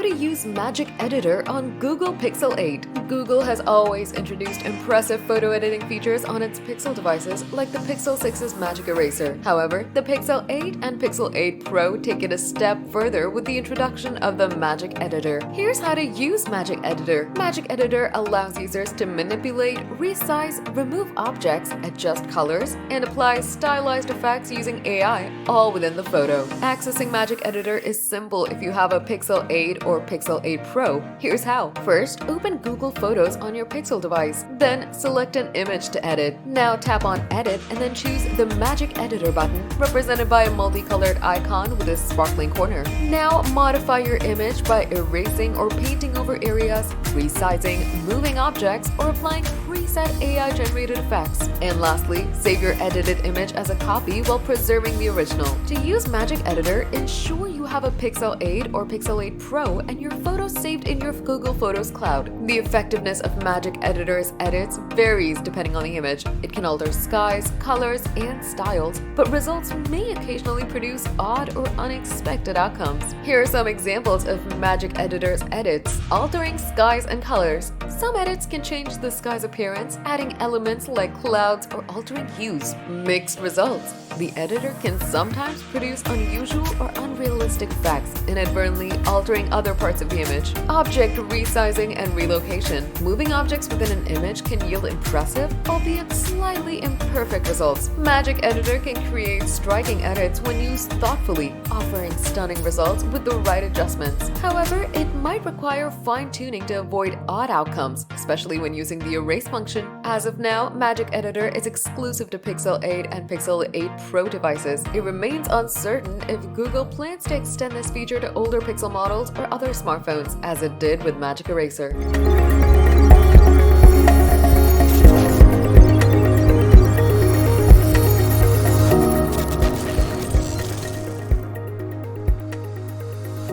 to use Magic Editor on Google Pixel 8. Google has always introduced impressive photo editing features on its Pixel devices like the Pixel 6's Magic Eraser. However, the Pixel 8 and Pixel 8 Pro take it a step further with the introduction of the Magic Editor. Here's how to use Magic Editor. Magic Editor allows users to manipulate, resize, remove objects, adjust colors, and apply stylized effects using AI, all within the photo. Accessing Magic Editor is simple if you have a Pixel 8 or Pixel 8 Pro. Here's how. First, open Google Photos on your Pixel device. Then, select an image to edit. Now tap on Edit and then choose the Magic Editor button, represented by a multicolored icon with a sparkling corner. Now, modify your image by erasing or painting over areas, resizing, moving objects, or applying preset AI-generated effects. And lastly, save your edited image as a copy while preserving the original. To use Magic Editor, ensure you have a Pixel 8 or Pixel 8 Pro and your photos saved in your Google Photos cloud. The effectiveness of Magic Editor's edits varies depending on the image. It can alter skies, colors, and styles, but results may occasionally produce odd or unexpected outcomes. Here are some examples of Magic Editor's edits: altering skies and colors. Some edits can change the sky's appearance, adding elements like clouds or altering hues. Mixed results. The editor can sometimes produce unusual or unrealistic effects, inadvertently altering other parts of the image. Object resizing and relocation. Moving objects within an image can yield impressive, albeit slightly imperfect results. Magic Editor can create striking edits when used thoughtfully, offering stunning results with the right adjustments. However, it might require fine-tuning to avoid odd outcomes, especially when using the erase function. As of now, Magic Editor is exclusive to Pixel 8 and Pixel 8 Pro devices. It remains uncertain if Google plans to extend this feature to older Pixel models or other smartphones, as it did with Magic Eraser.